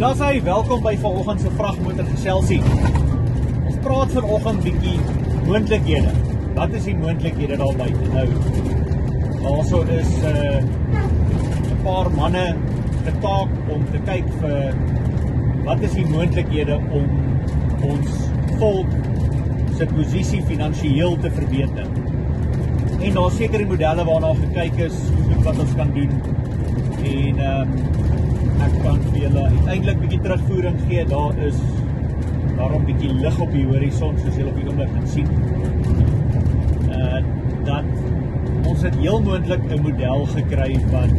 Daar sê welkom by vanoggend se vragmotor geselsie. Ons praat vanoggend bietjie moontlikhede. Wat is die moontlikhede daar buite nou? Daarso is 'n paar manne getaak om te kyk vir wat is die moontlikhede om ons volk se posisie finansiëel te verbeter. En daar sekere modelle waarna gekyk is wat ons kan doen. En ek kan vir julle uiteindelik bietjie terugvoering gee. Daar is daarom bietjie lig op die horison soos julle op die oomblik kan sien. Dat ons het heel moontlik 'n model gekry wat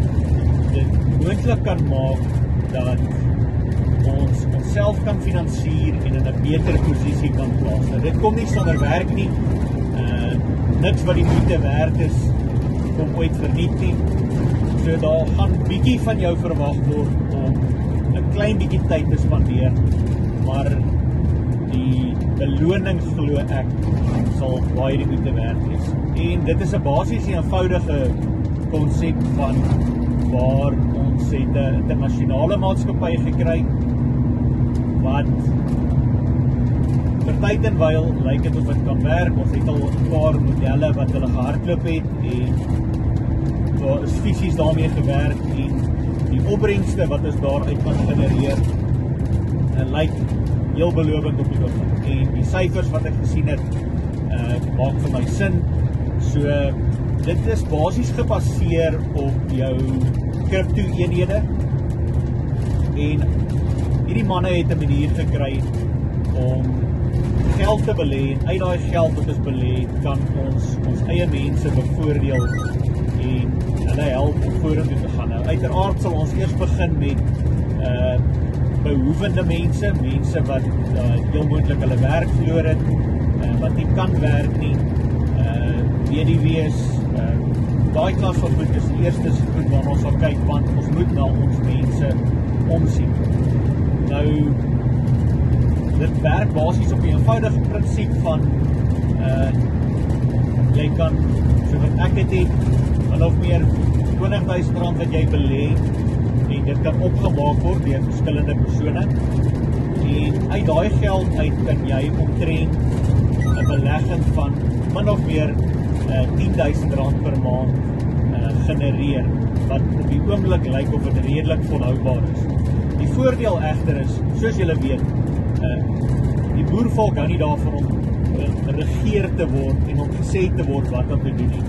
dit moontlik kan maak dat ons onsself kan finansier en in 'n beter posisie kan plaas. Nou, dit kom nie sonder werk nie. Niks wat die moeite werd is kom ooit verniet nie. So daar gaan bietjie van jou verwag word om 'n klein bietjie tyd te spandeer, maar die beloning glo ek sal baie die moeite werd wees. En dit is 'n basies eenvoudige konsep van waar ons het 'n internasionale maatskappy gekry wat vir tyd en wyl lyk dit of dit kan werk. Ons het al 'n paar modelle wat hulle gehardloop het en daar is fisies daarmee gewerk en die opbrengste wat ons daaruit kan genereer lyk heel belovend op die oomblik. En die syfers wat ek gesien het maak vir my sin. So dit is basies gebaseer op jou crypto eenhede en hierdie manne het 'n manier gekry om geld te belê en uit daai geld wat ons belê kan ons eie mense bevoordeel en hulle help om vorentoe te gaan. Nou uiteraard sal ons eers begin met behoevende mense wat heel moontlik hulle werk verloor het, wat nie kan werk nie, weduwees, daai klas van goed is die eerste goed waarna ons sal kyk, want ons moet na ons mense omsien. Nou dit werk basies op 'n eenvoudige prinsip van jy kan, so wat ek het min of meer R20,000 wat jy belê en dit kan opgemaak word deur verskillende persone en uit daai geld uit kan jy omtrent 'n belegging van min of meer R10,000 per maand genereer wat op die oomblik lyk of dit redelik volhoubaar is. Die voordeel egter is, soos julle weet, die boervolk hou nie daarvan om regeer te word en om gesê te word wat om te doen nie.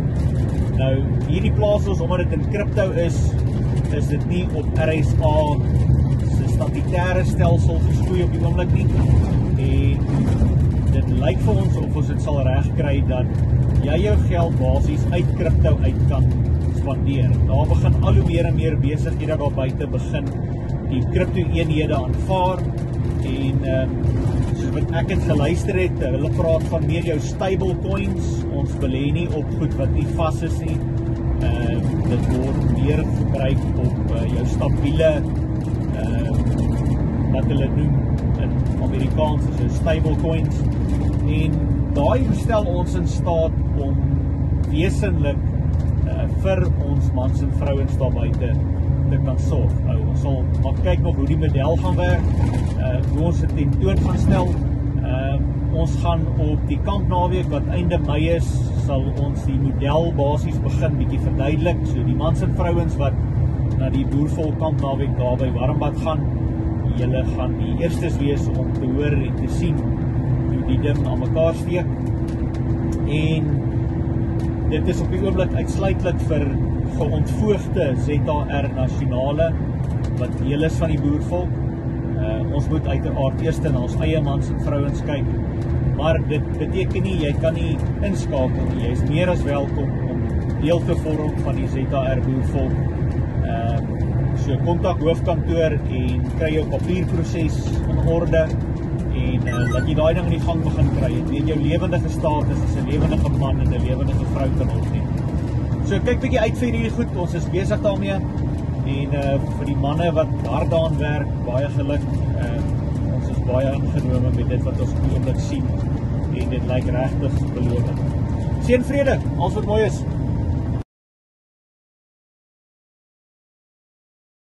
Nou, hierdie plaas ons, omdat dit in crypto is dit nie op RSA se statutêre stelsel geskoei op die oomblik nie. En dit lyk vir ons of ons dit sal regkry dat jy jou geld basies uit crypto uit kan spandeer. Daar begin al hoe meer en meer besighede daar buite begin die crypto eenhede aanvaar en soos wat ek het geluister het, hulle praat van meer jou stable coins. Ons belê nie op goed wat nie vas is nie. Dit word meer gebruik op jou stabiele wat hulle noem in Amerikaans is jou stable coins. En daai stel ons in staat om wesenlik vir ons mans en vrouens daar buite te kan sorg. Nou, ons sal maar kyk nog hoe die model gaan werk, hoe ons dit tentoon gaan stel. Ons gaan op die kampnaweek wat einde Mei is, sal ons die model basies begin bietjie verduidelik. So die mans en vrouens wat na die boervolk kampnaweek daar by Warmbad gaan, julle gaan die eerstes wees om te hoor en te sien hoe die ding aan mekaar steek. En dit is op die oomblik uitsluitlik vir geontvoogde ZAR nasionale wat deel is van die boervolk. Ons moet uiteraard eers na ons eie mans en vrouens kyk, maar dit beteken nie, jy kan nie inskakel nie, jy is meer as welkom om deel te vorm van die ZAR boervolk. So kontak hoofkantoor en kry jou papierproses in orde en dat jy daai ding in die gang begin kry en jou lewendige status is 'n lewendige man en 'n lewendige vrou kan opneem. So kyk bietjie uit vir hierdie goed, ons is besig daarmee en vir die manne wat hard daaraan werk, baie geluk. Ons is baie ingenome met dit wat ons op die oomblik sien en dit lyk regtig belovend. Seën vrede, alles wat mooi is.